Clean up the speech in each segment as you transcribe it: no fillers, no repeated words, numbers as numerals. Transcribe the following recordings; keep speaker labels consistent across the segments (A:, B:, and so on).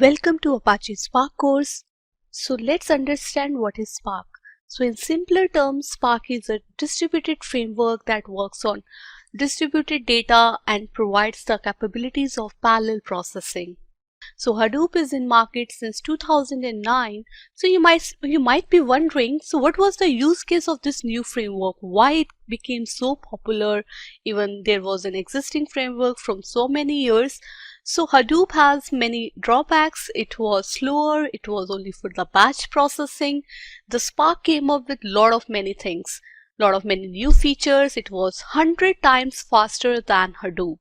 A: Welcome to Apache Spark course. So let's understand what is Spark. So in simpler terms, Spark is a distributed framework that works on distributed data and provides the capabilities of parallel processing. So Hadoop is in market since 2009. So you might be wondering, so what was the use case of this new framework? Why it became so popular even there was an existing framework from so many years? So Hadoop has many drawbacks. It was slower, it was only for the batch processing. The Spark came up with many things, many new features. It was 100 times faster than Hadoop.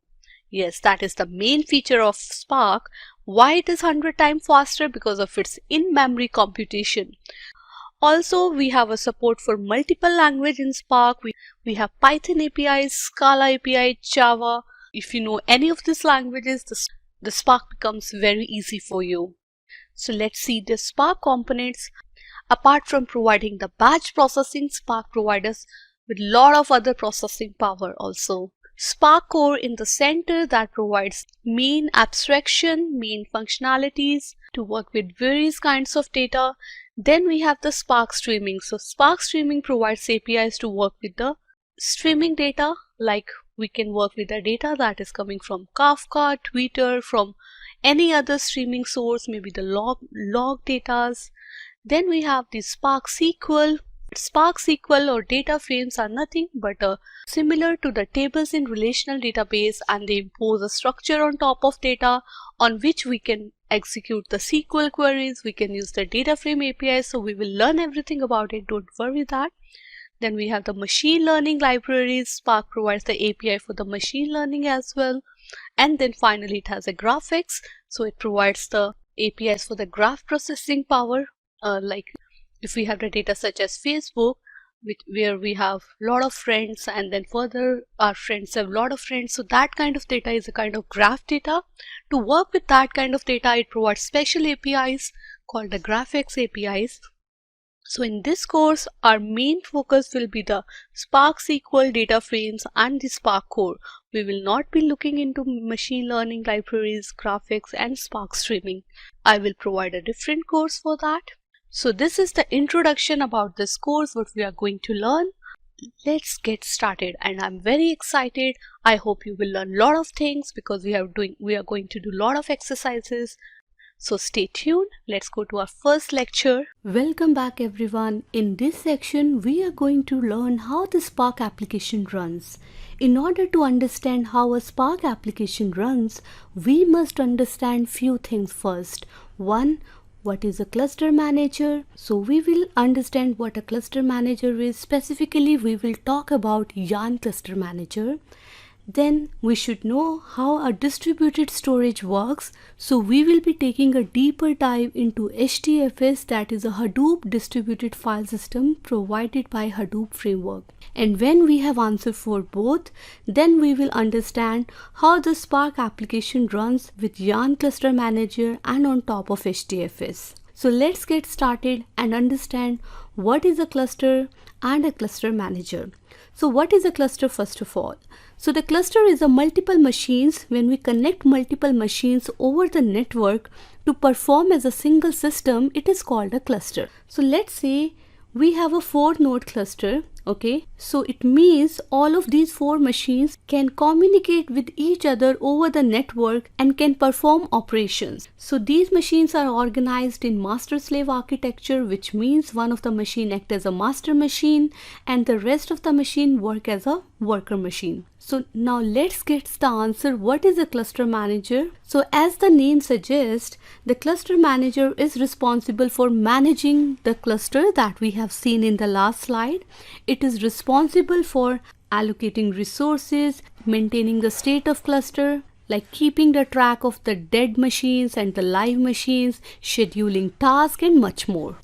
A: Yes, that is the main feature of Spark. Why it is 100 times faster? Because of its in-memory computation. Also, we have a support for multiple language in Spark. We have Python API, Scala API, Java. If you know any of these languages, the Spark becomes very easy for you. So let's see the Spark components. Apart from providing the batch processing, Spark provides us with lot of other processing power also. Spark core in the center that provides main abstraction, main functionalities to work with various kinds of data. Then we have the Spark streaming. So Spark streaming provides APIs to work with the streaming data, like we can work with the data that is coming from Kafka, Twitter, from any other streaming source, maybe the log datas. Then we have the Spark SQL. Spark SQL or data frames are nothing but similar to the tables in relational database, and they impose a structure on top of data on which we can execute the SQL queries. We can use the data frame API, so we will learn everything about it, don't worry that. Then we have the machine learning libraries. Spark provides the API for the machine learning as well. And then finally it has a graphics, so it provides the APIs for the graph processing power, like if we have the data such as Facebook, where we have a lot of friends, and then further our friends have a lot of friends, so that kind of data is a kind of graph data. To work with that kind of data, it provides special APIs called the graphics APIs. So in this course, our main focus will be the Spark SQL data frames and the Spark core. We will not be looking into machine learning libraries, graphics, and Spark streaming. I will provide a different course for that. So this is the introduction about this course, what we are going to learn. Let's get started, and I'm very excited. I hope you will learn a lot of things because we are going to do a lot of exercises. So stay tuned. Let's go to our first lecture. Welcome back everyone. In this section, we are going to learn how the Spark application runs. In order to understand how a Spark application runs, we must understand few things first. One, what is a cluster manager? So we will understand what a cluster manager is. Specifically, we will talk about Yarn cluster manager. Then we should know how a distributed storage works. So we will be taking a deeper dive into HDFS, that is a Hadoop distributed file system provided by Hadoop framework. And when we have answer for both, then we will understand how the Spark application runs with Yarn cluster manager and on top of HDFS. So let's get started and understand what is a cluster and a cluster manager. So what is a cluster first of all? So the cluster is a multiple machines when we connect multiple machines over the network to perform as a single system. It is called a cluster. So let's say we have a 4-node cluster. Okay, so it means all of these 4 machines can communicate with each other over the network and can perform operations. So these machines are organized in master-slave architecture, which means one of the machine act as a master machine and the rest of the machine work as a worker machine. So now let's get the answer. What is a cluster manager? So as the name suggests, the cluster manager is responsible for managing the cluster that we have seen in the last slide. It is responsible for allocating resources, maintaining the state of cluster, like keeping the track of the dead machines and the live machines, scheduling tasks, and much more.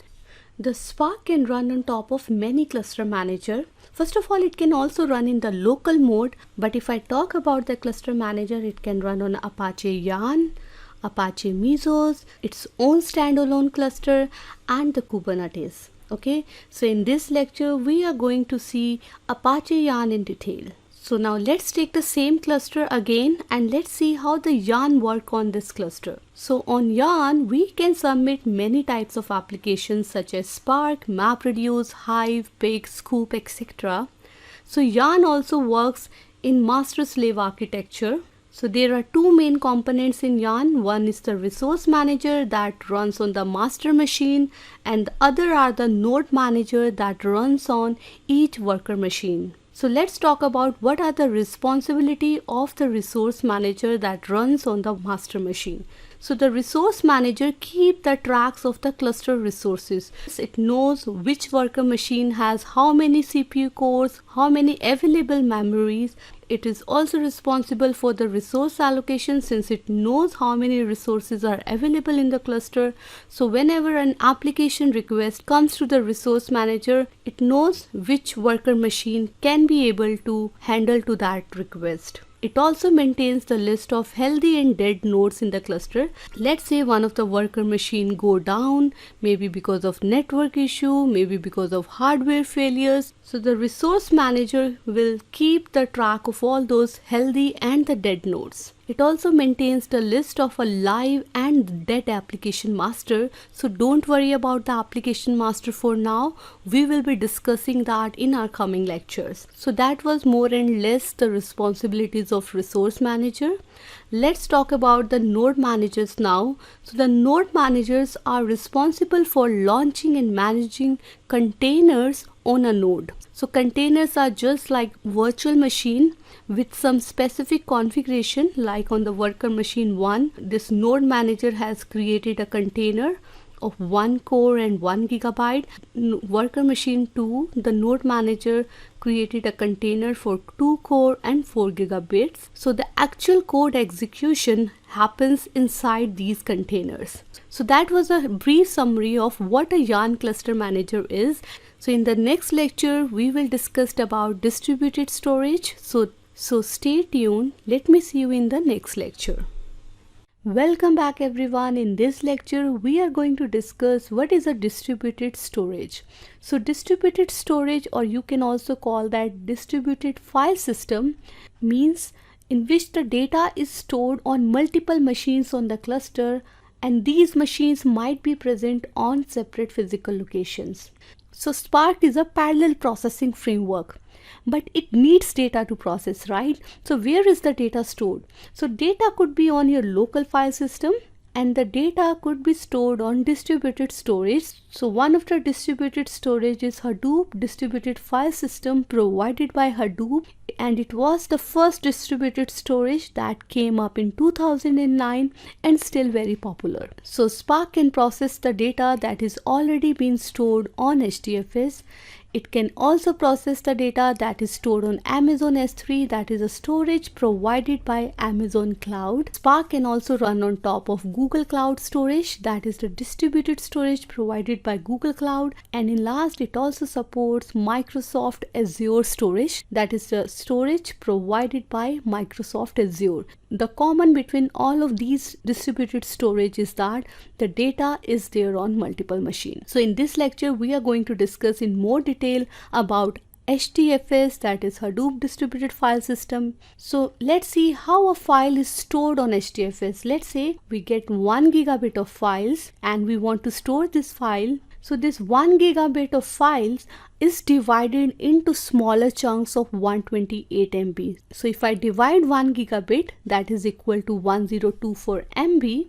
A: The Spark can run on top of many cluster manager. First of all, it can also run in the local mode, but if I talk about the cluster manager, it can run on Apache Yarn, Apache Mesos, its own standalone cluster, and the Kubernetes. Okay, so in this lecture, we are going to see Apache Yarn in detail. So now let's take the same cluster again and let's see how the yarn work on this cluster. So on yarn, we can submit many types of applications such as Spark, MapReduce, Hive, Pig, Scoop, etc. So yarn also works in master-slave architecture. So there are two main components in yarn. One is the resource manager that runs on the master machine, and the other are the node manager that runs on each worker machine. So let's talk about what are the responsibility of the resource manager that runs on the master machine. So the resource manager keeps the tracks of the cluster resources. It knows which worker machine has how many CPU cores, how many available memories. It is also responsible for the resource allocation since it knows how many resources are available in the cluster. So whenever an application request comes to the resource manager, it knows which worker machine can be able to handle to that request. It also maintains the list of healthy and dead nodes in the cluster. Let's say one of the worker machine go down, maybe because of network issue, maybe because of hardware failures. So the resource manager will keep the track of all those healthy and the dead nodes. It also maintains the list of a live and dead application master. So don't worry about the application master for now. We will be discussing that in our coming lectures. So that was more and less the responsibilities of resource manager. Let's talk about the node managers now. So the node managers are responsible for launching and managing containers on a node. So containers are just like virtual machine with some specific configuration. Like on the worker machine 1, this node manager has created a container of 1 core and 1 gigabyte. Worker machine 2, the node manager created a container for 2 core and 4 gigabits. So the actual code execution happens inside these containers. So that was a brief summary of what a yarn cluster manager is. So in the next lecture, we will discuss about distributed storage. So stay tuned. Let me see you in the next lecture. Welcome back everyone. In this lecture, we are going to discuss what is a distributed storage. So distributed storage, or you can also call that distributed file system, means in which the data is stored on multiple machines on the cluster, and these machines might be present on separate physical locations. So Spark is a parallel processing framework, but it needs data to process, right? So where is the data stored? So data could be on your local file system, and the data could be stored on distributed storage. So one of the distributed storage is Hadoop distributed file system provided by Hadoop, and it was the first distributed storage that came up in 2009 and still very popular. So Spark can process the data that is already been stored on HDFS. It can also process the data that is stored on Amazon S3, that is a storage provided by Amazon Cloud. Spark can also run on top of Google Cloud Storage, that is the distributed storage provided by Google Cloud. And in last, it also supports Microsoft Azure Storage, that is the storage provided by Microsoft Azure. The common between all of these distributed storage is that the data is there on multiple machines. So in this lecture, we are going to discuss in more detail about HDFS, that is Hadoop distributed file system. So let's see how a file is stored on HDFS. Let's say we get 1 gigabit of files and we want to store this file. So this 1 gigabit of files is divided into smaller chunks of 128 MB. So if I divide 1 gigabit, that is equal to 1024 MB.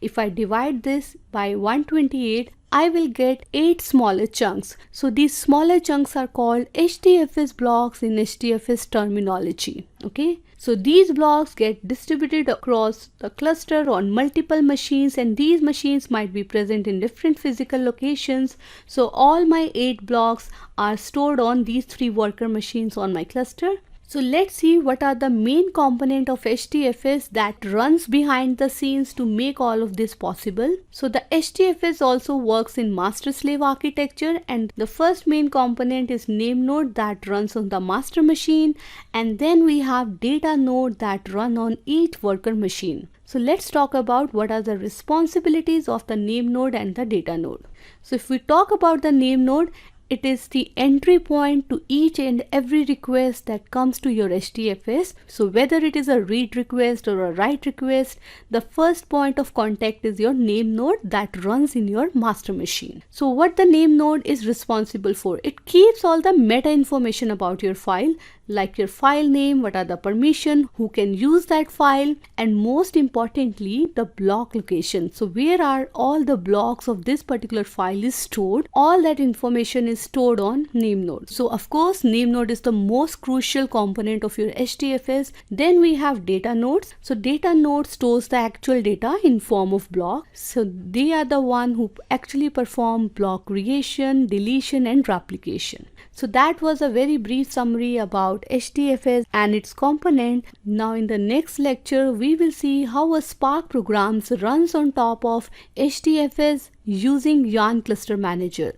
A: If I divide this by 128, I will get 8 smaller chunks. So these smaller chunks are called HDFS blocks in HDFS terminology. Okay. So these blocks get distributed across the cluster on multiple machines, and these machines might be present in different physical locations. So all my 8 blocks are stored on these 3 worker machines on my cluster. So let's see what are the main component of HDFS that runs behind the scenes to make all of this possible. So the HDFS also works in master-slave architecture, and the first main component is name node that runs on the master machine, and then we have data node that run on each worker machine. So let's talk about what are the responsibilities of the name node and the data node. So if we talk about the name node, it is the entry point to each and every request that comes to your HDFS. So whether it is a read request or a write request, the first point of contact is your name node that runs in your master machine. So what the name node is responsible for? It keeps all the meta information about your file, like your file name, what are the permission, who can use that file, and most importantly the block location. So where are all the blocks of this particular file is stored, all that information is stored on name node. So of course name node is the most crucial component of your HDFS. Then we have data nodes. So data node stores the actual data in form of block. So they are the one who actually perform block creation, deletion and replication. So that was a very brief summary about HDFS and its component. Now in the next lecture we will see how a Spark program runs on top of HDFS using Yarn Cluster Manager.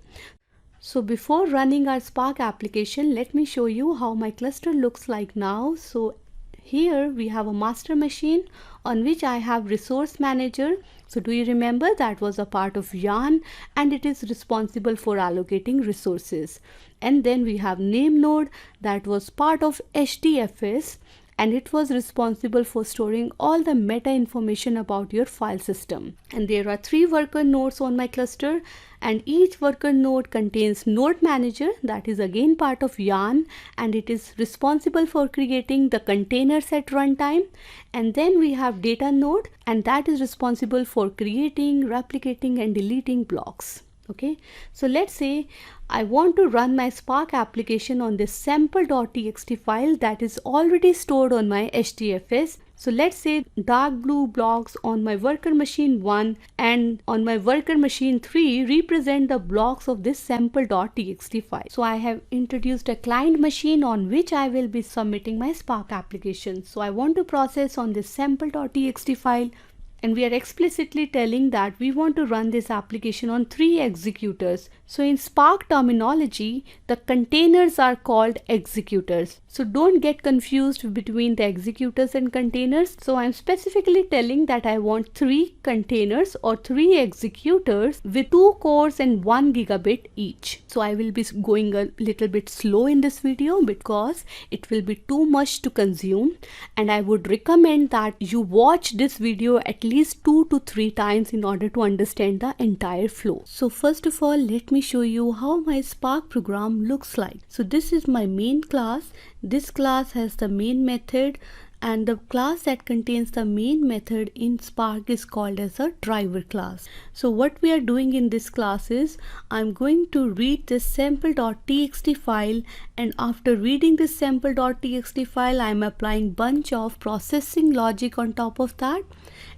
A: So before running our Spark application, let me show you how my cluster looks like now. So here we have a master machine on which I have resource manager. So do you remember that was a part of Yarn and it is responsible for allocating resources. And then we have name node that was part of HDFS and it was responsible for storing all the meta information about your file system. And there are 3 worker nodes on my cluster and each worker node contains node manager that is again part of Yarn and it is responsible for creating the containers at runtime. And then we have data node and that is responsible for creating, replicating and deleting blocks. Okay, so let's say I want to run my Spark application on this sample.txt file that is already stored on my HDFS. So let's say dark blue blocks on my worker machine 1 and on my worker machine 3 represent the blocks of this sample.txt file. So I have introduced a client machine on which I will be submitting my Spark application. So I want to process on this sample.txt file. And we are explicitly telling that we want to run this application on 3 executors. So in Spark terminology, the containers are called executors. So don't get confused between the executors and containers. So I'm specifically telling that I want 3 containers or 3 executors with 2 cores and 1 gigabit each. So I will be going a little bit slow in this video because it will be too much to consume. And I would recommend that you watch this video at least 2 to 3 times in order to understand the entire flow. So first of all, let me show you how my Spark program looks like. So this is my main class. This class has the main method and the class that contains the main method in Spark is called as a driver class. So what we are doing in this class is I'm going to read this sample.txt file and after reading this sample.txt file I'm applying bunch of processing logic on top of that.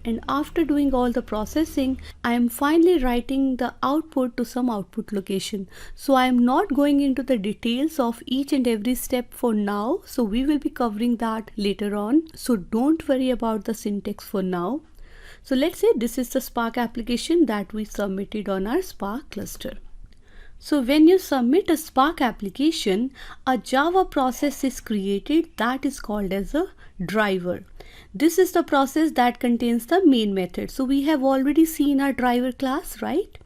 A: And after doing all the processing, I am finally writing the output to some output location. So I am not going into the details of each and every step for now. So we will be covering that later on. So don't worry about the syntax for now. So let's say this is the Spark application that we submitted on our Spark cluster. So when you submit a Spark application, a Java process is created that is called as a driver. This is the process that contains the main method. So we have already seen our driver class, right?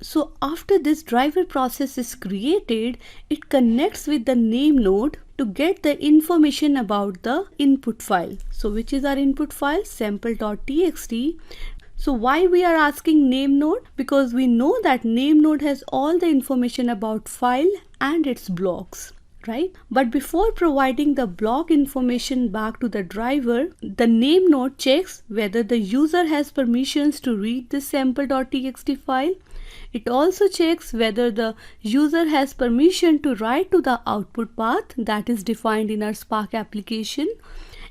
A: So after this driver process is created, it connects with the name node to get the information about the input file. So which is our input file? Sample.txt. So why we are asking name node? Because we know that name node has all the information about file and its blocks. Right? But before providing the block information back to the driver, the name node checks whether the user has permissions to read this sample.txt file. It also checks whether the user has permission to write to the output path that is defined in our Spark application.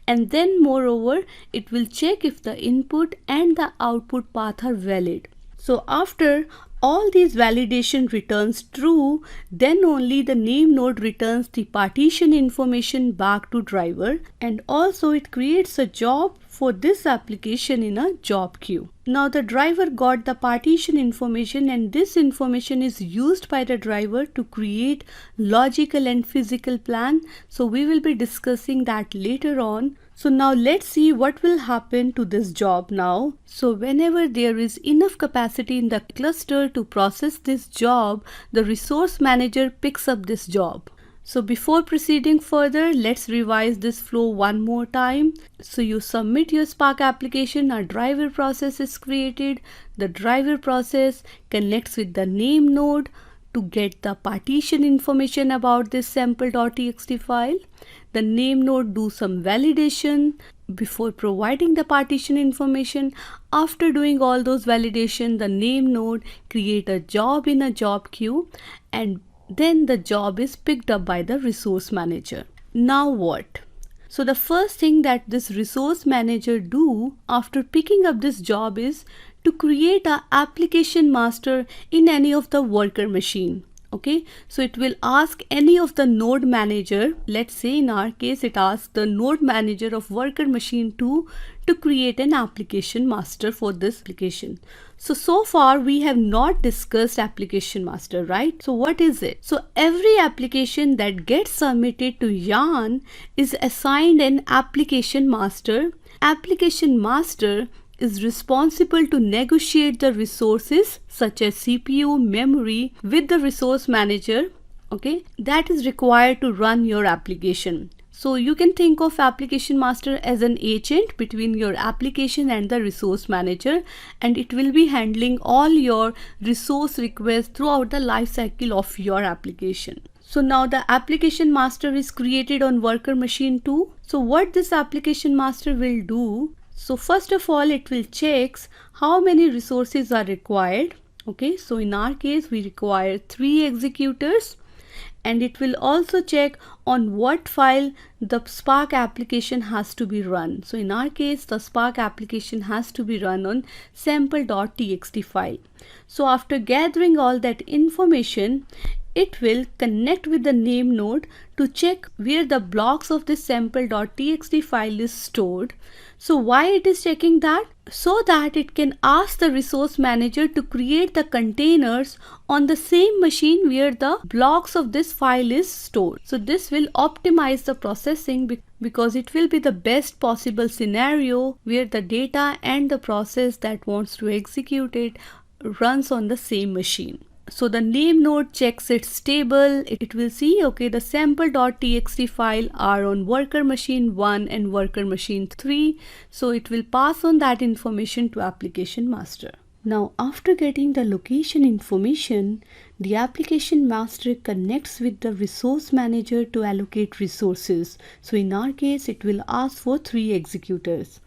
A: And then moreover, it will check if the input and the output path are valid. So after all these validation returns true, then only the name node returns the partition information back to driver, and also it creates a job for this application in a job queue. Now the driver got the partition information and this information is used by the driver to create logical and physical plan. So we will be discussing that later on. So now let's see what will happen to this job now. So whenever there is enough capacity in the cluster to process this job, the resource manager picks up this job. So before proceeding further, let's revise this flow one more time. So you submit your Spark application, a driver process is created. The driver process connects with the name node to get the partition information about this sample.txt file. The name node do some validation before providing the partition information. After doing all those validation, the name node create a job in a job queue, and then the job is picked up by the resource manager. Now what? So the first thing that this resource manager do after picking up this job is to create an application master in any of the worker machine. Okay, so it will ask any of the node manager. Let's say in our case it asks the node manager of worker machine 2 to create an application master for this application. So far we have not discussed application master, right? So what is it? So every application that gets submitted to Yarn is assigned an application master. Application master is responsible to negotiate the resources such as CPU, memory with the resource manager, okay, that is required to run your application. So you can think of application master as an agent between your application and the resource manager, and it will be handling all your resource requests throughout the life cycle of your application. So now the application master is created on worker machine 2. So what this application master will do? So first of all, it will check how many resources are required. Okay, so in our case, we require 3 executors, and it will also check on what file the Spark application has to be run. So in our case, the Spark application has to be run on sample.txt file. So after gathering all that information, it will connect with the name node to check where the blocks of this sample.txt file is stored. So why it is checking that? So that it can ask the resource manager to create the containers on the same machine where the blocks of this file is stored. So this will optimize the processing because it will be the best possible scenario where the data and the process that wants to execute it runs on the same machine. So the name node checks its stable. It will see, okay, the sample.txt file are on worker machine 1 and worker machine 3. So it will pass on that information to application master. Now after getting the location information, the application master connects with the resource manager to allocate resources. So in our case, it will ask for 3 executors.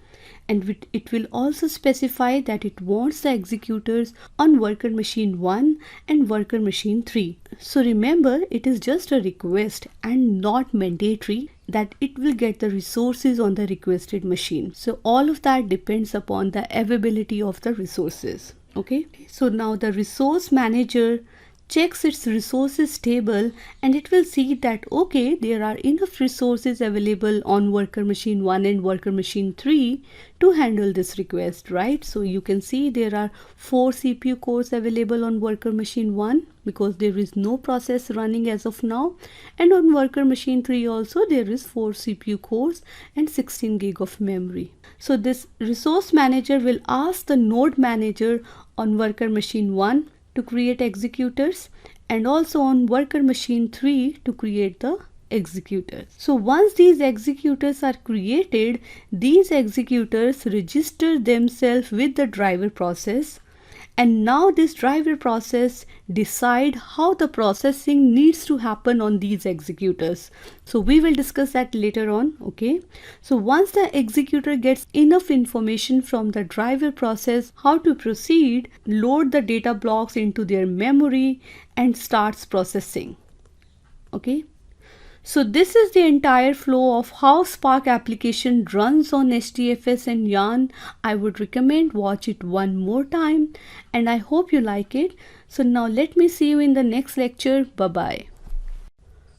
A: And it will also specify that it wants the executors on worker machine 1 and worker machine 3. So remember, it is just a request and not mandatory that it will get the resources on the requested machine. So all of that depends upon the availability of the resources. Okay, so now the resource manager checks its resources table, and it will see that, okay, there are enough resources available on worker machine 1 and worker machine 3 to handle this request, right? So you can see there are 4 CPU cores available on worker machine 1 because there is no process running as of now, and on worker machine 3 also there is 4 CPU cores and 16 gig of memory. So this resource manager will ask the node manager on worker machine 1 to create executors, and also on worker machine 3 to create the executors. So once these executors are created, these executors register themselves with the driver process, and now this driver process decide how the processing needs to happen on these executors. So we will discuss that later on. Okay, so once the executor gets enough information from the driver process how to proceed, load the data blocks into their memory and starts processing. Okay, so this is the entire flow of how Spark application runs on HDFS and Yarn. I would recommend watch it one more time, and I hope you like it. So now let me see you in the next lecture. Bye bye.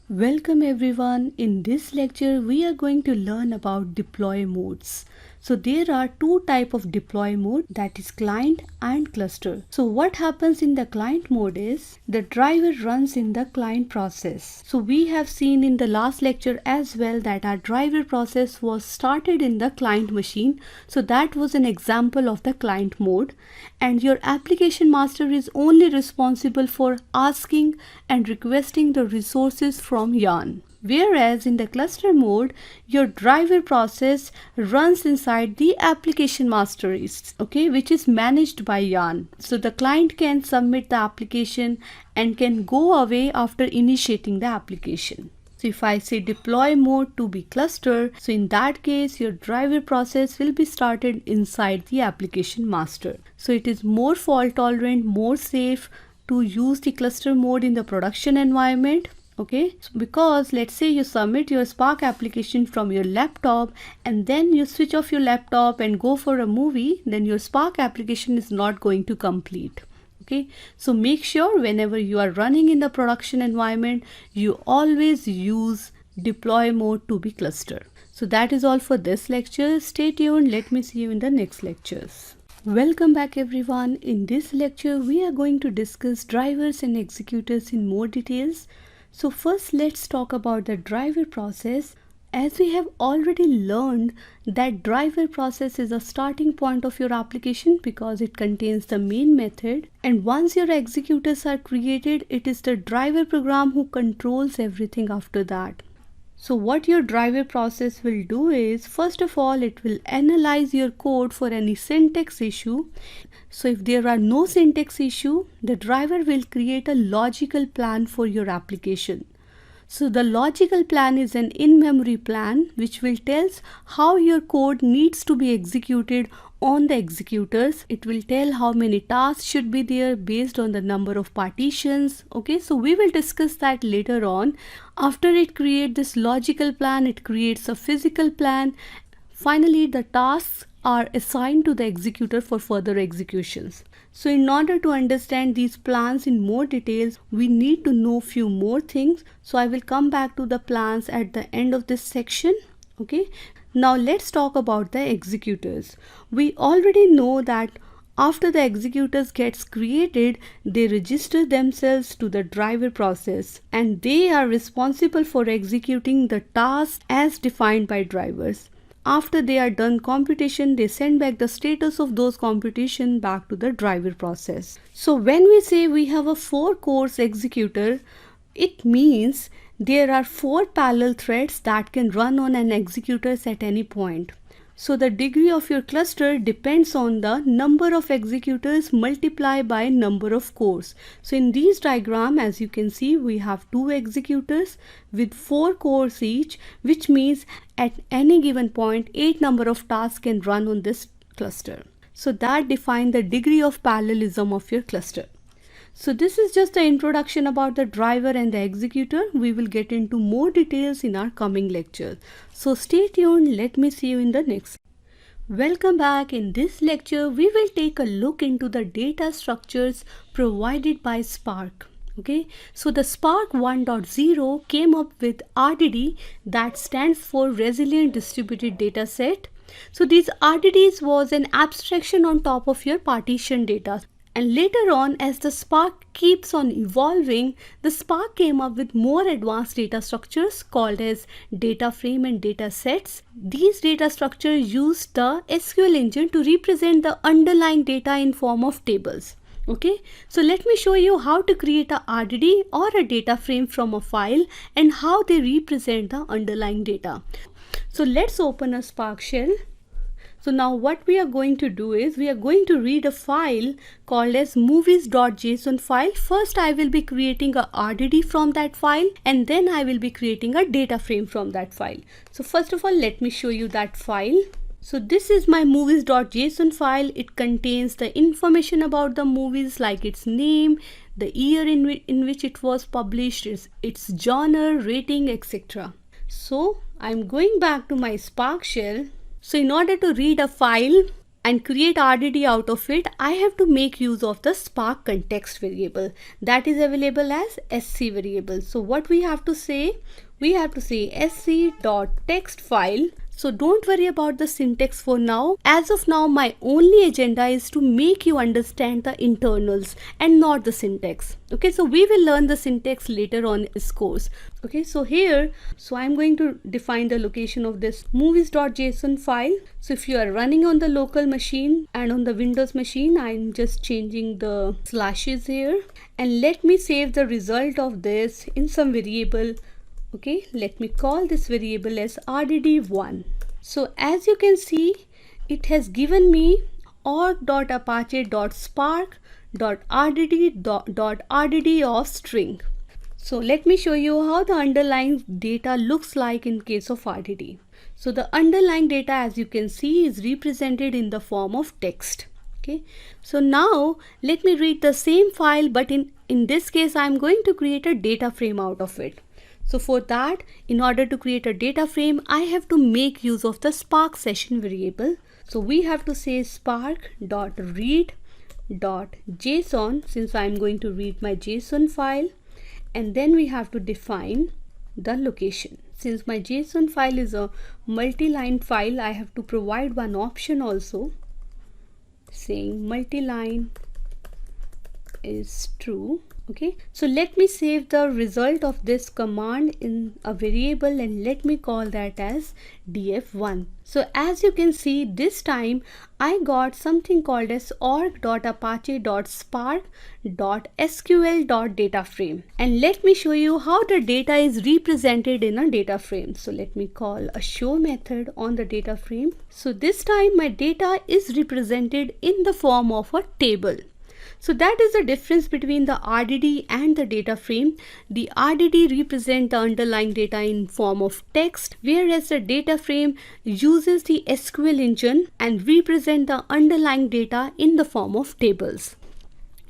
A: Welcome everyone. In this lecture we are going to learn about deploy modes. So there are two type of deploy mode, that is client and cluster. So what happens in the client mode is the driver runs in the client process. So we have seen in the last lecture as well that our driver process was started in the client machine. So that was an example of the client mode, and your application master is only responsible for asking and requesting the resources from Yarn. Whereas in the cluster mode, your driver process runs inside the application master, okay, which is managed by Yarn. So the client can submit the application and can go away after initiating the application. So if I say deploy mode to be cluster, so in that case your driver process will be started inside the application master. So it is more fault tolerant, more safe to use the cluster mode in the production environment. Okay, so because let's say you submit your Spark application from your laptop and then you switch off your laptop and go for a movie, then your Spark application is not going to complete. Okay, so make sure whenever you are running in the production environment, you always use deploy mode to be cluster. So that is all for this lecture. Stay tuned. Let me see you in the next lectures. Welcome back everyone. In this lecture, we are going to discuss drivers and executors in more details. So first let's talk about the driver process. As we have already learned that driver process is a starting point of your application because it contains the main method, and once your executors are created, it is the driver program who controls everything after that. So what your driver process will do is, first of all, it will analyze your code for any syntax issue. So if there are no syntax issue, the driver will create a logical plan for your application. So the logical plan is an in-memory plan which will tell how your code needs to be executed on the executors. It will tell how many tasks should be there based on the number of partitions. Okay, so we will discuss that later on. After it creates this logical plan, it creates a physical plan. Finally, the tasks are assigned to the executor for further executions. So in order to understand these plans in more details, we need to know few more things. So I will come back to the plans at the end of this section. Okay, now let's talk about the executors. We already know that after the executors gets created, they register themselves to the driver process and they are responsible for executing the tasks as defined by drivers. After they are done computation, they send back the status of those computation back to the driver process. So when we say we have a 4-core executor, it means there are 4 parallel threads that can run on an executors at any point. So the degree of your cluster depends on the number of executors multiplied by number of cores. So in this diagram, as you can see, we have 2 executors with 4 cores each, which means at any given point 8 number of tasks can run on this cluster. So that defines the degree of parallelism of your cluster. So this is just the introduction about the driver and the executor. We will get into more details in our coming lectures. So stay tuned. Let me see you in the next. Welcome back. In this lecture, we will take a look into the data structures provided by Spark. Okay, so the Spark 1.0 came up with RDD, that stands for Resilient Distributed Data Set. So these RDDs was an abstraction on top of your partition data. And later on, as the Spark keeps on evolving, the Spark came up with more advanced data structures called as data frame and data sets. These data structures use the SQL engine to represent the underlying data in form of tables. Okay, so let me show you how to create a RDD or a data frame from a file and how they represent the underlying data. So let's open a Spark shell. So now what we are going to do is we are going to read a file called as movies.json file. First I will be creating a RDD from that file and then I will be creating a data frame from that file. So first of all, let me show you that file. So this is my movies.json file. It contains the information about the movies like its name, the year in which it was published, its genre, rating, etc. So I'm going back to my Spark shell. So in order to read a file and create RDD out of it, I have to make use of the Spark context variable that is available as sc variable. So what we have to say? We have to say sc.text file. So don't worry about the syntax for now. As of now, my only agenda is to make you understand the internals and not the syntax. Okay, so we will learn the syntax later on in this course. Okay, so here, I'm going to define the location of this movies.json file. So if you are running on the local machine and on the Windows machine, I'm just changing the slashes here, and let me save the result of this in some variable. Okay, let me call this variable as rdd1. So as you can see, it has given me org.apache.spark.rdd of string. So let me show you how the underlying data looks like in case of RDD. So the underlying data, as you can see, is represented in the form of text. Okay, so now let me read the same file, but in this case I'm going to create a data frame out of it. So for that, in order to create a data frame, I have to make use of the Spark session variable. So we have to say spark.read.json, since I'm going to read my JSON file, and then we have to define the location. Since my JSON file is a multi-line file, I have to provide one option also saying multi-line is true. Okay, so let me save the result of this command in a variable and let me call that as df1. So as you can see, this time I got something called as org.apache.spark.sql.dataframe, and let me show you how the data is represented in a data frame. So let me call a show method on the data frame. So this time my data is represented in the form of a table. So that is the difference between the RDD and the data frame. The RDD represent the underlying data in form of text, whereas the data frame uses the SQL engine and represent the underlying data in the form of tables.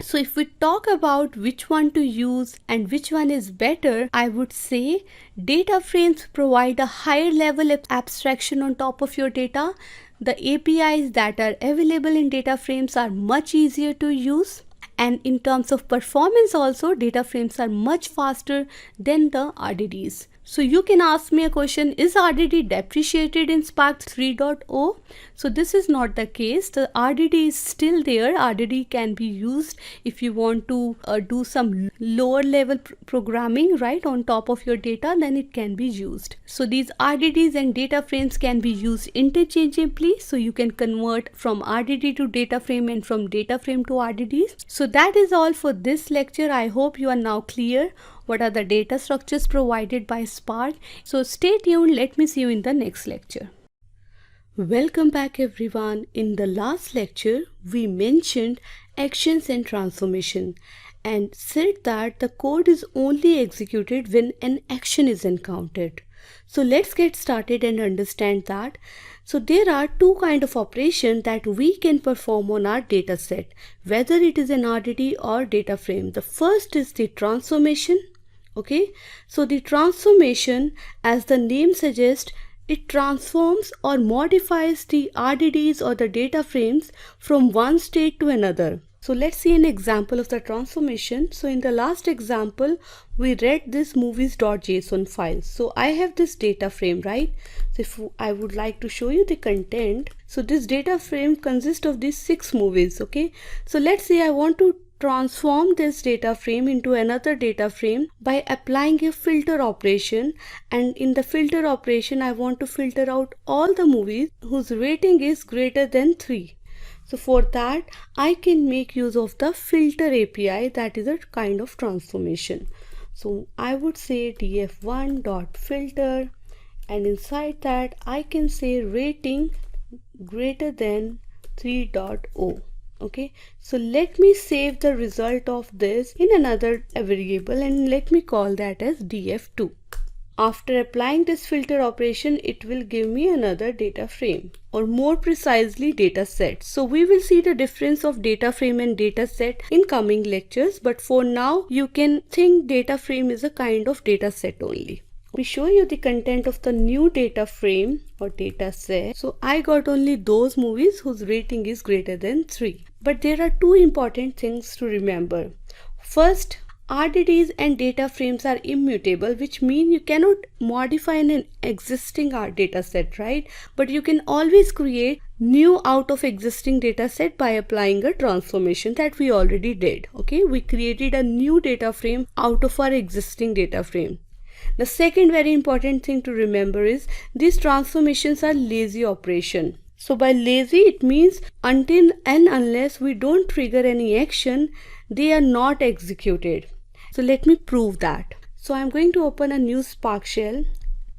A: So if we talk about which one to use and which one is better, I would say data frames provide a higher level of abstraction on top of your data. The APIs that are available in data frames are much easier to use, and in terms of performance also, data frames are much faster than the RDDs. So you can ask me a question, is RDD depreciated in Spark 3.0? So this is not the case. The RDD is still there. RDD can be used if you want to do some lower level programming right on top of your data, then it can be used. So these RDDs and data frames can be used interchangeably. So you can convert from RDD to data frame and from data frame to RDDs. So that is all for this lecture. I hope you are now clear what are the data structures provided by Spark. So stay tuned. Let me see you in the next lecture. Welcome back everyone. In the last lecture, we mentioned actions and transformation and said that the code is only executed when an action is encountered. So let's get started and understand that. So there are two kinds of operations that we can perform on our data set, whether it is an RDD or data frame. The first is the transformation. Okay, so the transformation, as the name suggests, it transforms or modifies the RDDs or the data frames from one state to another. So let's see an example of the transformation. So in the last example, we read this movies.json file. So I have this data frame, right? So if I would like to show you the content, so this data frame consists of these 6 movies. Okay, so let's say I want to transform this data frame into another data frame by applying a filter operation, and in the filter operation I want to filter out all the movies whose rating is greater than 3. So for that I can make use of the filter API, that is a kind of transformation. So I would say df1.filter, and inside that I can say rating greater than 3.0. Okay, so let me save the result of this in another variable and let me call that as df2. After applying this filter operation, it will give me another data frame, or more precisely data set. So we will see the difference of data frame and data set in coming lectures, but for now you can think data frame is a kind of data set only. We show you the content of the new data frame or data set. So I got only those movies whose rating is greater than 3. But there are two important things to remember. First, RDDs and data frames are immutable, which means you cannot modify an existing data set, right? But you can always create new out of existing data set by applying a transformation that we already did. Okay, we created a new data frame out of our existing data frame. The second very important thing to remember is these transformations are lazy operation. So by lazy, it means until and unless we don't trigger any action, they are not executed. So let me prove that. So I'm going to open a new Spark shell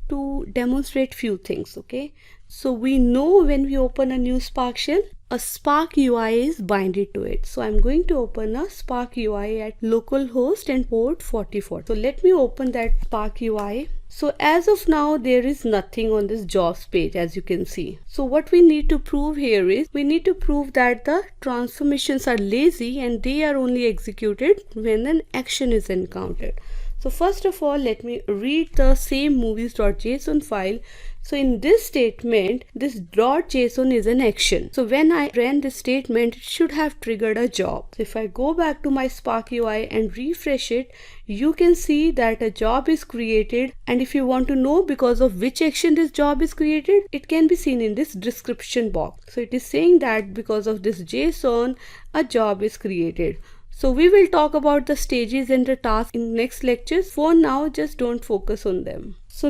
A: to demonstrate few things. Okay, so we know when we open a new Spark shell, a Spark UI is binded to it. So I'm going to open a Spark UI at localhost and port 44. So let me open that Spark UI. So as of now, there is nothing on this jobs page, as you can see. So what we need to prove here is we need to prove that the transformations are lazy and they are only executed when an action is encountered. So first of all, let me read the same movies.json file. So in this statement, this .json is an action. So when I ran this statement, it should have triggered a job. So if I go back to my Spark UI and refresh it, you can see that a job is created. And if you want to know because of which action this job is created, it can be seen in this description box. So it is saying that because of this JSON, a job is created. So we will talk about the stages and the tasks in next lectures. For now, just don't focus on them. So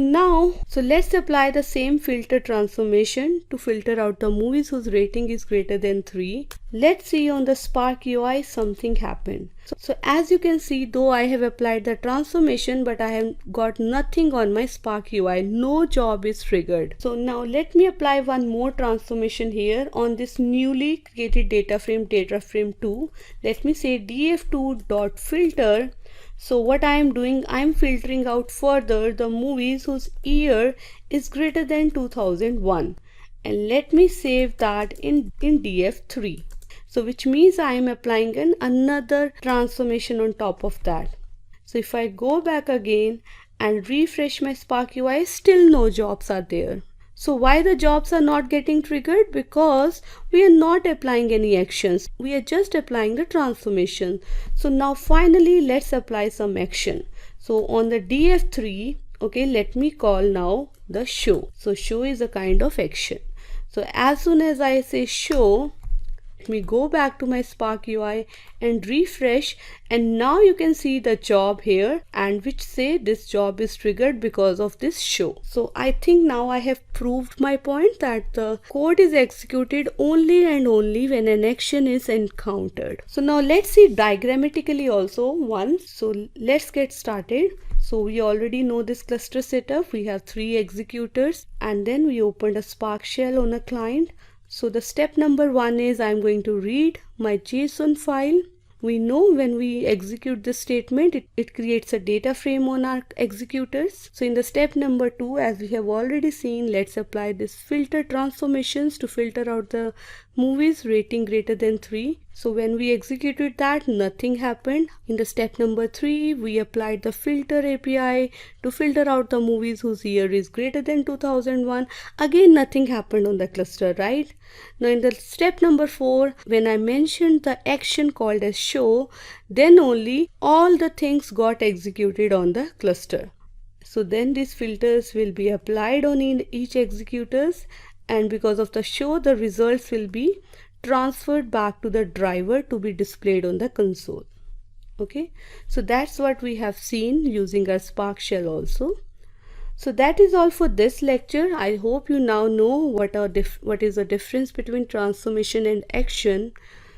A: let's apply the same filter transformation to filter out the movies whose rating is greater than 3. Let's see on the Spark UI something happened. So as you can see, though I have applied the transformation, but I have got nothing on my Spark UI. No job is triggered. So now let me apply one more transformation here on this newly created data frame 2. Let me say df2.filter. So what I am doing, I am filtering out further the movies whose year is greater than 2001. And let me save that in df3. So which means I am applying another transformation on top of that. So if I go back again and refresh my Spark UI, still no jobs are there. So why the jobs are not getting triggered? Because we are not applying any actions. We are just applying the transformation. So now finally let's apply some action. So on the df3, okay, let me call now the show. So show is a kind of action. So as soon as I say show, let me go back to my Spark UI and refresh, and now you can see the job here and which say this job is triggered because of this show. So I think now I have proved my point that the code is executed only and only when an action is encountered. So now let's see diagrammatically also once. So let's get started. So we already know this cluster setup. We have 3 executors and then we opened a Spark shell on a client. So the step number 1 is I'm going to read my JSON file. We know when we execute this statement, it creates a data frame on our executors. So in the step number 2, as we have already seen, let's apply this filter transformations to filter out the movies rating greater than 3. So when we executed that, nothing happened. In the step number 3, we applied the filter API to filter out the movies whose year is greater than 2001. Again, nothing happened on the cluster, right? Now in the step number 4, when I mentioned the action called as show, then only all the things got executed on the cluster. So then these filters will be applied on each executors, and because of the show, the results will be transferred back to the driver to be displayed on the console. Okay, so that's what we have seen using our Spark shell also. So that is all for this lecture. I hope you now know what is the difference between transformation and action.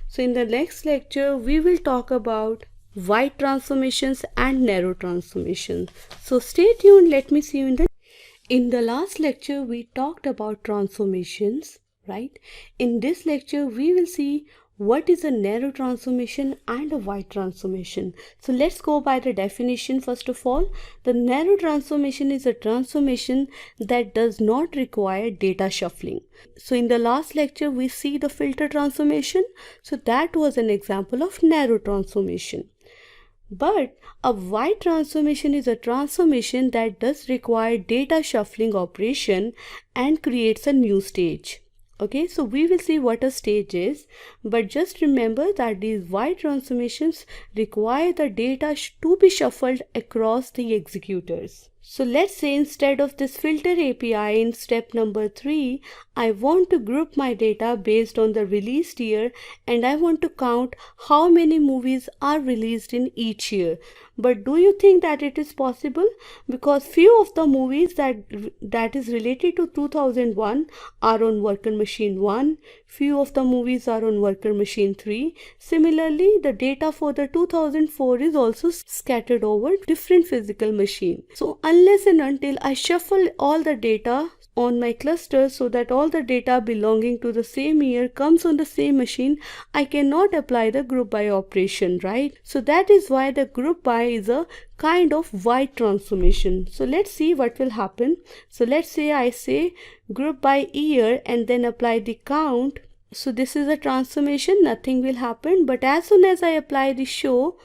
A: So in the next lecture, we will talk about wide transformations and narrow transformations. So stay tuned. Let me see you in the last lecture, we talked about transformations, right? In this lecture, we will see what is a narrow transformation and a wide transformation. So let's go by the definition first of all. The narrow transformation is a transformation that does not require data shuffling. So in the last lecture, we see the filter transformation. So that was an example of narrow transformation. But a wide transformation is a transformation that does require data shuffling operation and creates a new stage. Okay, so we will see what a stage is, but just remember that these white transformations require the data to be shuffled across the executors. So let's say instead of this filter API in step number 3, I want to group my data based on the released year and I want to count how many movies are released in each year. But do you think that it is possible? Because few of the movies that is related to 2001 are on worker machine 1, few of the movies are on worker machine 3. Similarly, the data for the 2004 is also scattered over different physical machine. So unless and until I shuffle all the data on my cluster so that all the data belonging to the same year comes on the same machine, I cannot apply the group by operation, right? So that is why the group by is a kind of white transformation. So let's see what will happen. So let's say I say group by year and then apply the count. So this is a transformation, nothing will happen, but as soon as I apply the show,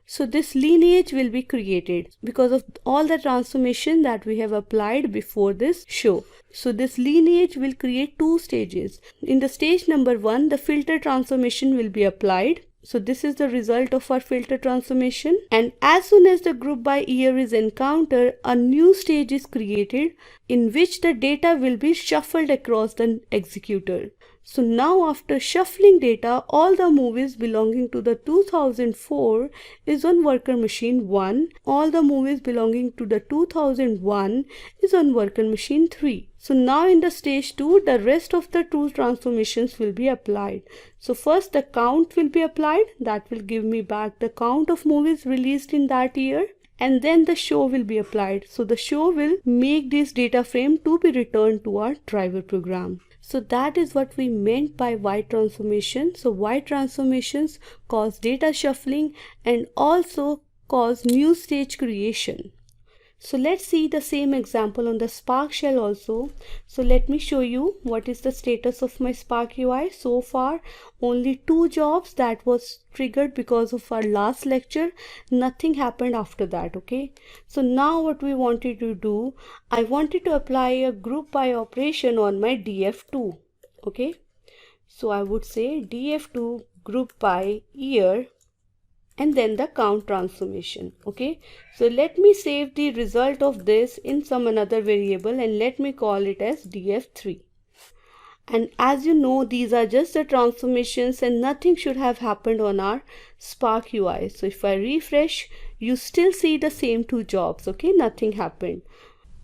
A: so this lineage will be created because of all the transformation that we have applied before this show. So this lineage will create two stages. In the stage number 1, the filter transformation will be applied. So this is the result of our filter transformation. And as soon as the group by year is encountered, a new stage is created in which the data will be shuffled across the executor. So now after shuffling data, all the movies belonging to the 2004 is on worker machine 1. All the movies belonging to the 2001 is on worker machine 3. So now in the stage 2, the rest of the two transformations will be applied. So first the count will be applied. That will give me back the count of movies released in that year. And then the show will be applied. So the show will make this data frame to be returned to our driver program. So that is what we meant by white transformation. So white transformations cause data shuffling and also cause new stage creation. So let's see the same example on the Spark shell also. So let me show you what is the status of my Spark UI. So far only 2 jobs that was triggered because of our last lecture. Nothing happened after that. Okay, so now what we wanted to do, I wanted to apply a group by operation on my df2. Okay, so I would say df2 group by year and then the count transformation. Okay, so let me save the result of this in some another variable and let me call it as df3. And as you know, these are just the transformations and nothing should have happened on our Spark UI. So if I refresh, you still see the same 2 jobs. Okay, nothing happened.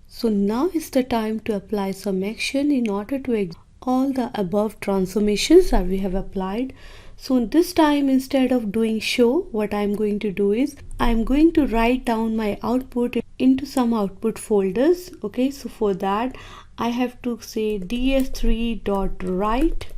A: So now is the time to apply some action in order to execute all the above transformations that we have applied. So this time, instead of doing show, what I'm going to do is I'm going to write down my output into some output folders. Okay, so for that I have to say df3.write.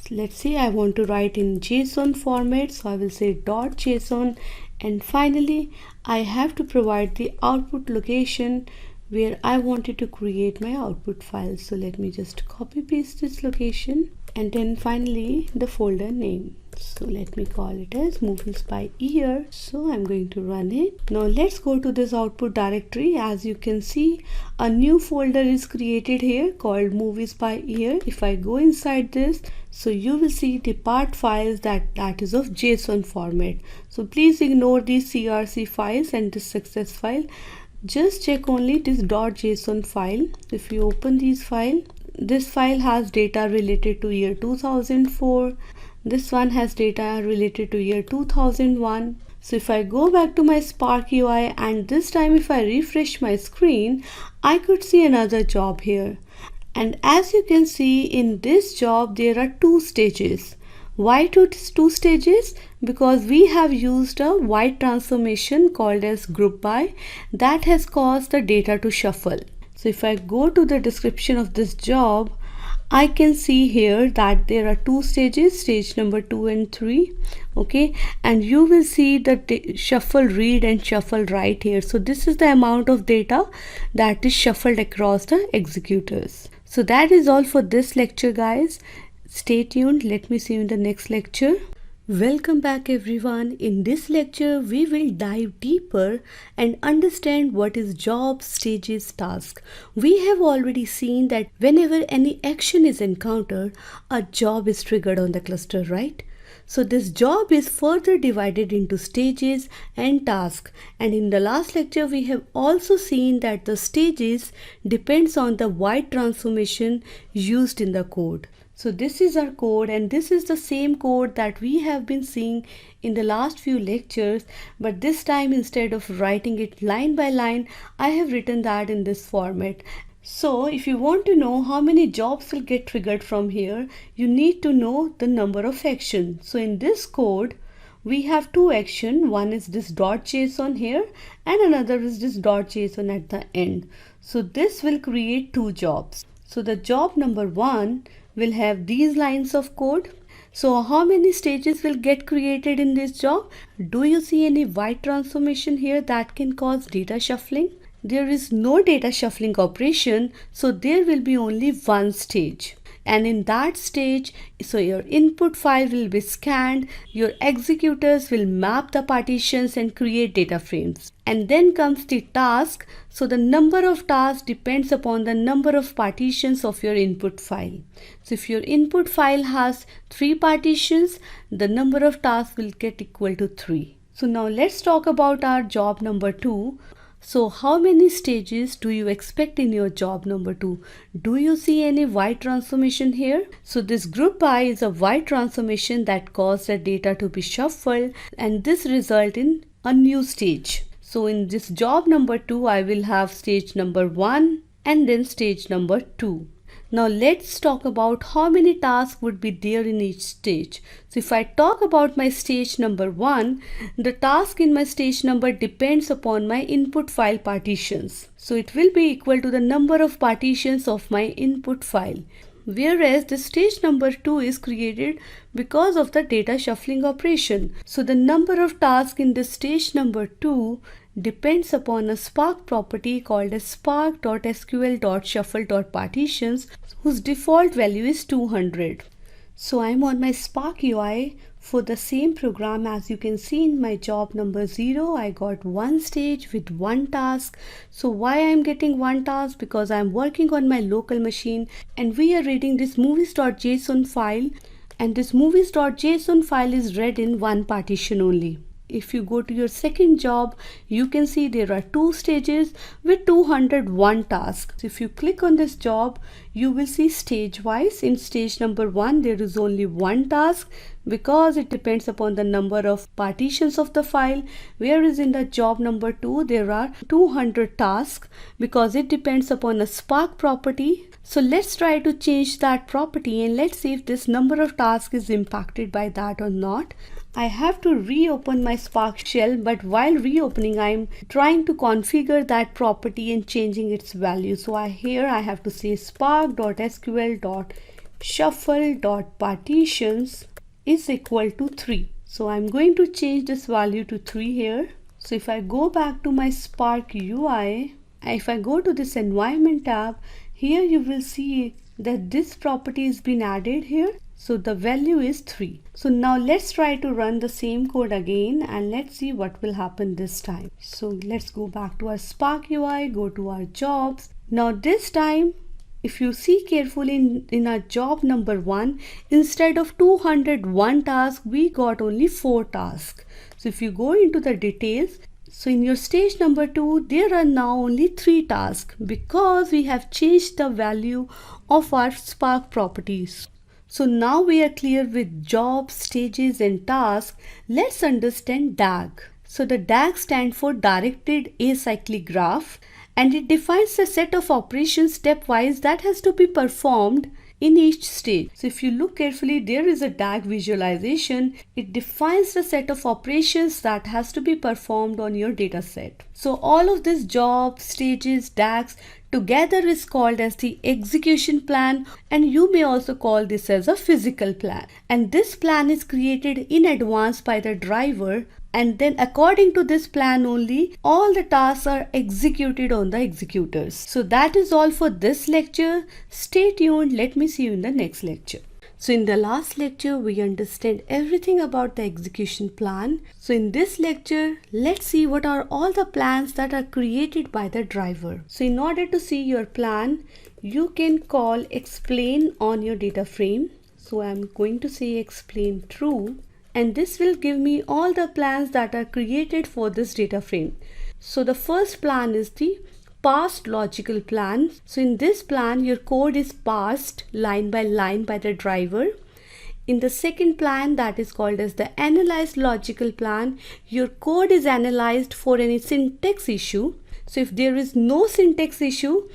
A: Let's say I want to write in JSON format, so I will say .json, and finally I have to provide the output location where I wanted to create my output file. So let me just copy paste this location, and then finally the folder name. So let me call it as movies by year. So I'm going to run it. Now let's go to this output directory. As you can see, a new folder is created here called movies by year. If I go inside this, so you will see the part files that is of JSON format. So please ignore these CRC files and this success file. Just check only this .json file. If you open this file has data related to year 2004. This one has data related to year 2001. So if I go back to my Spark UI and this time if I refresh my screen, I could see another job here. And as you can see, in this job there are 2 stages. Why 2 stages? Because we have used a white transformation called as group by that has caused the data to shuffle. So if I go to the description of this job, I can see here that there are 2 stages, stage number 2 and 3. Okay, and you will see the shuffle read and shuffle write here. So this is the amount of data that is shuffled across the executors. So that is all for this lecture, guys. Stay tuned. Let me see you in the next lecture. Welcome back everyone. In this lecture, we will dive deeper and understand what is job, stages, task. We have already seen that whenever any action is encountered, a job is triggered on the cluster, right? So this job is further divided into stages and tasks. And in the last lecture, we have also seen that the stages depends on the white transformation used in the code. So this is our code, and this is the same code that we have been seeing in the last few lectures, but this time instead of writing it line by line, I have written that in this format. So if you want to know how many jobs will get triggered from here, you need to know the number of actions. So in this code, we have two actions. One is this .json here and another is this .json at the end. So this will create two jobs. So the job number 1 will have these lines of code. So how many stages will get created in this job? Do you see any white transformation here that can cause data shuffling? There is no data shuffling operation, so there will be only one stage. And in that stage, so your input file will be scanned, your executors will map the partitions and create data frames. And then comes the task. So the number of tasks depends upon the number of partitions of your input file. So if your input file has 3 partitions, the number of tasks will get equal to 3. So now let's talk about our job number 2. So how many stages do you expect in your job number 2? Do you see any white transformation here? So this group by is a white transformation that caused the data to be shuffled, and this result in a new stage. So in this job number 2, I will have stage number 1 and then stage number 2. Now let's talk about how many tasks would be there in each stage. So if I talk about my stage number 1, the task in my stage number depends upon my input file partitions. So it will be equal to the number of partitions of my input file. Whereas the stage number 2 is created because of the data shuffling operation. So the number of tasks in the stage number 2 depends upon a Spark property called as spark.sql.shuffle.partitions, whose default value is 200. So I'm on my Spark UI for the same program. As you can see in my job number 0, I got one stage with one task. So why I'm getting one task? Because I'm working on my local machine and we are reading this movies.json file, and this movies.json file is read in one partition only. If you go to your second job, you can see there are two stages with 201 tasks. If you click on this job, you will see stage wise. In stage number 1, there is only one task because it depends upon the number of partitions of the file, whereas in the job number 2, there are 200 tasks because it depends upon a Spark property. So let's try to change that property and let's see if this number of tasks is impacted by that or not. I have to reopen my Spark shell, but while reopening, I'm trying to configure that property and changing its value. So here I have to say spark.sql.shuffle.partitions is equal to 3. So I'm going to change this value to 3 here. So if I go back to my Spark UI, if I go to this environment tab, here you will see that this property has been added here. So the value is 3. So now let's try to run the same code again and let's see what will happen this time. So let's go back to our Spark UI, go to our jobs. Now this time, if you see carefully in our job number 1, instead of 201 tasks, we got only 4 tasks. So if you go into the details, so in your stage number 2, there are now only 3 tasks because we have changed the value of our Spark properties. So now we are clear with jobs, stages and tasks. Let's understand DAG. So the DAG stands for Directed Acyclic Graph, and it defines a set of operations stepwise that has to be performed in each stage. So if you look carefully, there is a DAG visualization. It defines the set of operations that has to be performed on your data set. So all of this jobs, stages, DAGs together is called as the execution plan, and you may also call this as a physical plan. And this plan is created in advance by the driver, and then according to this plan only, all the tasks are executed on the executors. So that is all for this lecture. Stay tuned. Let me see you in the next lecture. So in the last lecture, we understand everything about the execution plan. So in this lecture, let's see what are all the plans that are created by the driver. So in order to see your plan, you can call explain on your data frame. So I'm going to say explain true, and this will give me all the plans that are created for this data frame. So the first plan is the parsed logical plan. So in this plan, your code is parsed line by line by the driver. In the second plan, that is called as the analyzed logical plan, your code is analyzed for any syntax issue. So if there is no syntax issue,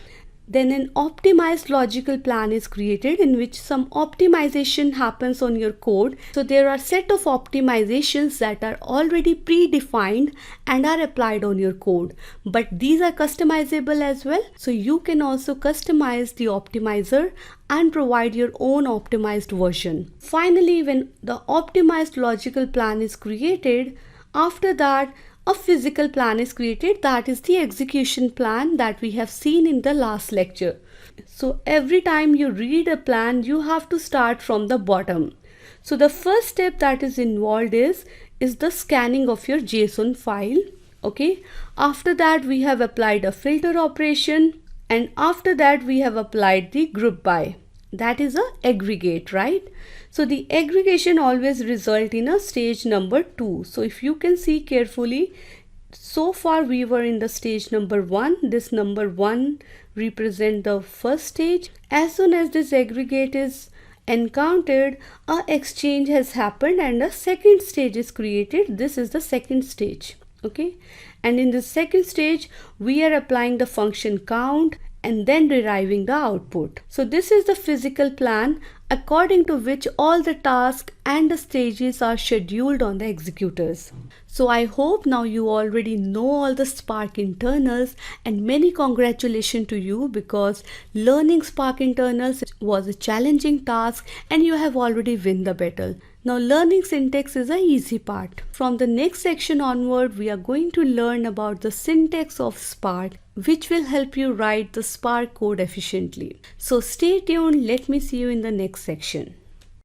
A: then an optimized logical plan is created in which some optimization happens on your code. So there are set of optimizations that are already predefined and are applied on your code, but these are customizable as well. So you can also customize the optimizer and provide your own optimized version. Finally, when the optimized logical plan is created, after that a physical plan is created, that is the execution plan that we have seen in the last lecture. So every time you read a plan, you have to start from the bottom. So the first step that is involved is the scanning of your JSON file. Okay. After that, we have applied a filter operation, and after that we have applied the group by. That is a aggregate, right? So the aggregation always result in a stage number 2. So if you can see carefully, so far we were in the stage number 1. This number 1 represent the first stage. As soon as this aggregate is encountered, a exchange has happened and a second stage is created. This is the second stage. Okay, and in the second stage we are applying the function count and then deriving the output. So this is the physical plan according to which all the tasks and the stages are scheduled on the executors. So I hope now you already know all the Spark internals, and many congratulations to you, because learning Spark internals was a challenging task and you have already won the battle. Now learning syntax is an easy part. From the next section onward, we are going to learn about the syntax of Spark, which will help you write the Spark code efficiently. So stay tuned. Let me see you in the next section.